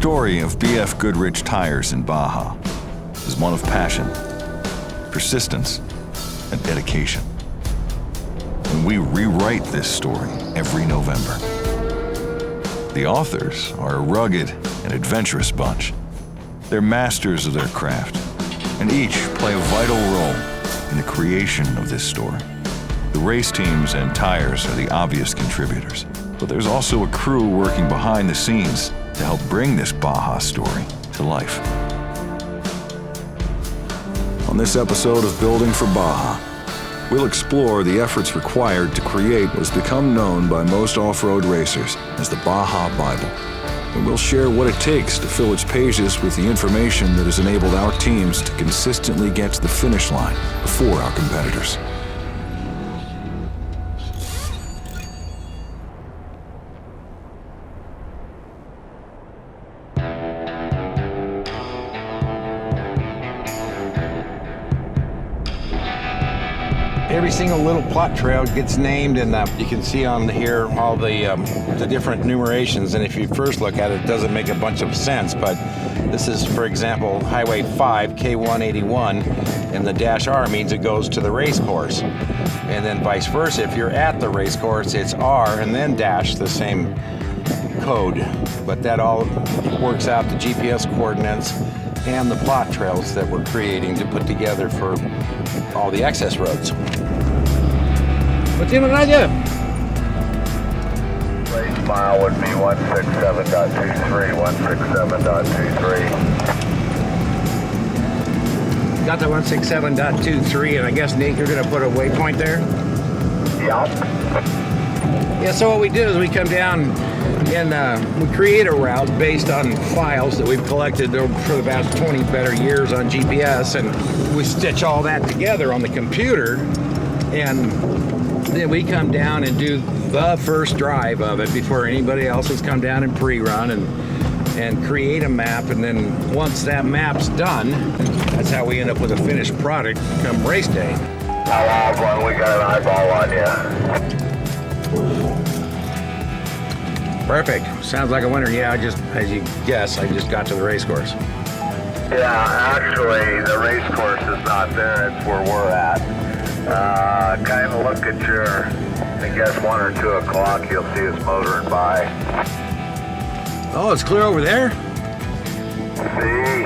story of BFGoodrich tires in Baja is one of passion, persistence, and dedication. And we rewrite this story every November. The authors are a rugged and adventurous bunch. They're masters of their craft, and each play a vital role in the creation of this story. The race teams and tires are the obvious contributors, but there's also a crew working behind the scenes to help bring this Baja story to life. On this episode of Building for Baja, we'll explore the efforts required to create what has become known by most off-road racers as the Baja Bible. And we'll share what it takes to fill its pages with the information that has enabled our teams to consistently get to the finish line before our competitors. Every single little plot trail gets named, and you can see on here all the different numerations. And if you first look at it, it doesn't make a bunch of sense. But this is, for example, Highway 5, K181, and the dash R means it goes to the race course. And then vice versa, if you're at the race course, it's R and then dash, the same code. But that all works out the GPS coordinates and the plot trails that we're creating to put together for all the access roads. What's in Raja? Race mile would be 167.23, 167.23. Got the 167.23, and I guess, Nate, you're going to put a waypoint there? Yup. Yeah, so what we do is we come down and we create a route based on files that we've collected for the past 20 better years on GPS, and we stitch all that together on the computer, and then we come down and do the first drive of it before anybody else has come down and pre-run and create a map. And then once that map's done, that's how we end up with a finished product come race day. How long we got an eyeball on you? Perfect. Sounds like a winner. Yeah, as you guess, I just got to the race course. Yeah, actually, the race course is not there. It's where we're at. Kind of look at your, I guess 1 or 2 o'clock, you'll see us motoring by. Oh, it's clear over there? See?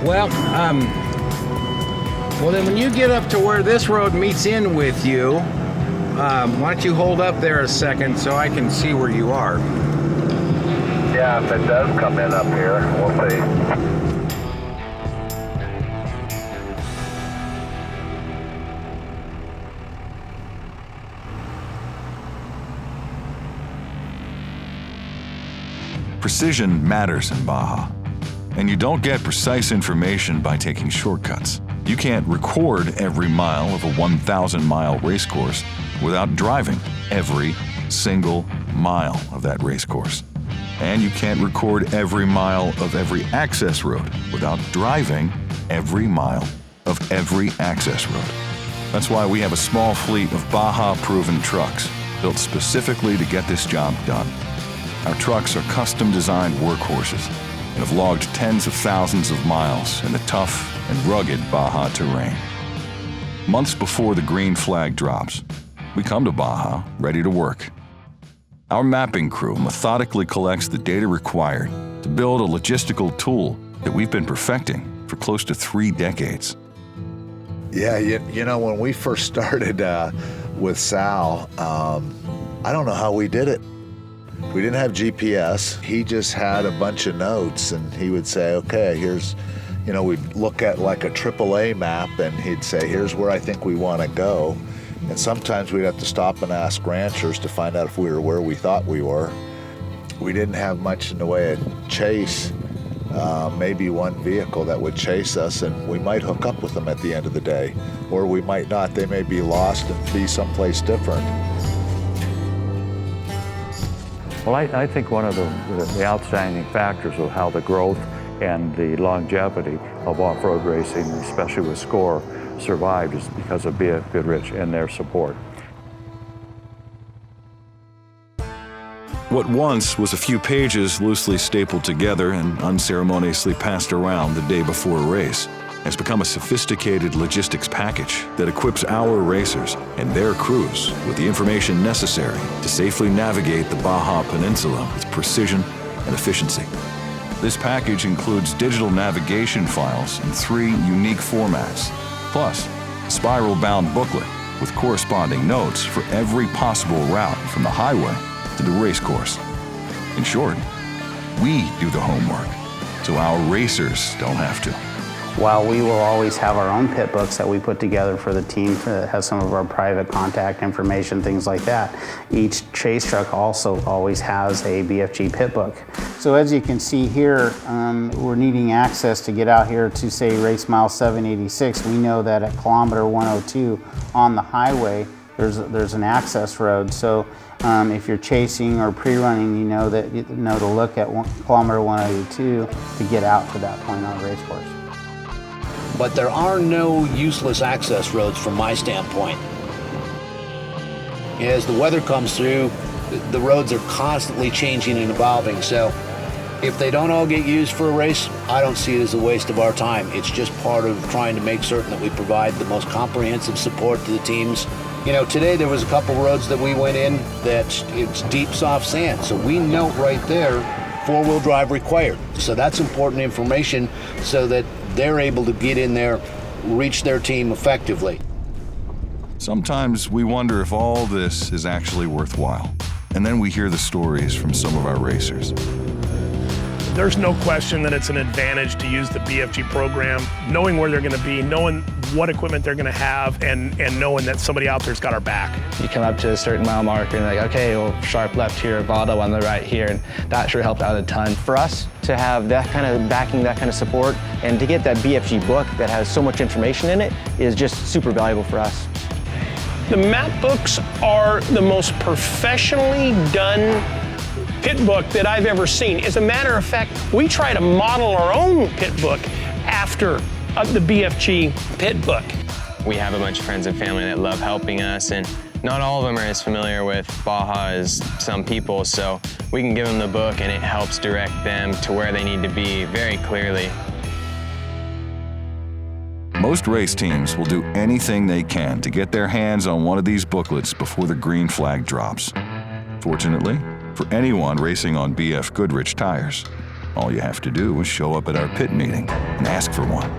Well, then when you get up to where this road meets in with you, why don't you hold up there a second so I can see where you are? Yeah, if it does come in up here, we'll see. Precision matters in Baja, and you don't get precise information by taking shortcuts. You can't record every mile of a 1,000-mile race course without driving every single mile of that race course. And you can't record every mile of every access road without driving every mile of every access road. That's why we have a small fleet of Baja-proven trucks built specifically to get this job done. Our trucks are custom-designed workhorses and have logged tens of thousands of miles in the tough and rugged Baja terrain. Months before the green flag drops, we come to Baja ready to work. Our mapping crew methodically collects the data required to build a logistical tool that we've been perfecting for close to 3 decades. Yeah, you know, when we first started with Sal, I don't know how we did it. We didn't have GPS. He just had a bunch of notes, and he would say, okay, here's, you know, we'd look at like a AAA map, and he'd say, here's where I think we want to go. And sometimes we'd have to stop and ask ranchers to find out if we were where we thought we were. We didn't have much in the way of chase, maybe one vehicle that would chase us, and we might hook up with them at the end of the day, or we might not. They may be lost and be someplace different. Well, I think one of the outstanding factors of how the growth and the longevity of off-road racing, especially with SCORE, survived is because of BFGoodrich and their support. What once was a few pages loosely stapled together and unceremoniously passed around the day before a race has become a sophisticated logistics package that equips our racers and their crews with the information necessary to safely navigate the Baja Peninsula with precision and efficiency. This package includes digital navigation files in 3 unique formats, plus a spiral-bound booklet with corresponding notes for every possible route from the highway to the race course. In short, we do the homework, so our racers don't have to. While we will always have our own pit books that we put together for the team to have some of our private contact information, things like that, each chase truck also always has a BFG pit book. So as you can see here, we're needing access to get out here to, say, race mile 786. We know that at kilometer 102 on the highway, there's an access road. So if you're chasing or pre-running, you know to look at kilometer 182 to get out to that point on the race course. But there are no useless access roads from my standpoint. As the weather comes through, the roads are constantly changing and evolving. So if they don't all get used for a race, I don't see it as a waste of our time. It's just part of trying to make certain that we provide the most comprehensive support to the teams. You know, today there was a couple roads that we went in that it's deep, soft sand. So we note right there, 4-wheel drive required. So that's important information so that they're able to get in there, reach their team effectively. Sometimes we wonder if all this is actually worthwhile. And then we hear the stories from some of our racers. There's no question that it's an advantage to use the BFG program, knowing where they're going to be, knowing what equipment they're going to have, and knowing that somebody out there's got our back. You come up to a certain mile marker and like, okay, well, sharp left here, Vado on the right here, and that sure helped out a ton. For us to have that kind of backing, that kind of support, and to get that BFG book that has so much information in it is just super valuable for us. The map books are the most professionally done pit book that I've ever seen. As a matter of fact, we try to model our own pit book after the BFG pit book. We have a bunch of friends and family that love helping us, and not all of them are as familiar with Baja as some people, so we can give them the book and it helps direct them to where they need to be very clearly. Most race teams will do anything they can to get their hands on one of these booklets before the green flag drops. Fortunately, for anyone racing on BFGoodrich tires, all you have to do is show up at our pit meeting and ask for one.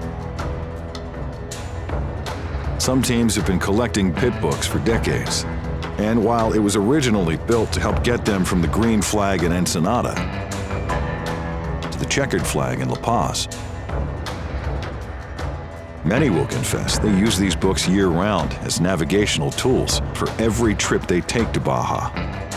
Some teams have been collecting pit books for decades, and while it was originally built to help get them from the green flag in Ensenada to the checkered flag in La Paz, many will confess they use these books year-round as navigational tools for every trip they take to Baja.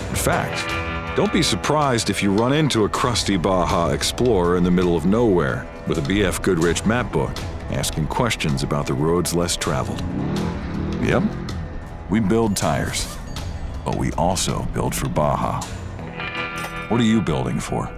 In fact, don't be surprised if you run into a crusty Baja explorer in the middle of nowhere with a BFGoodrich map book, asking questions about the roads less traveled. Yep, we build tires, but we also build for Baja. What are you building for?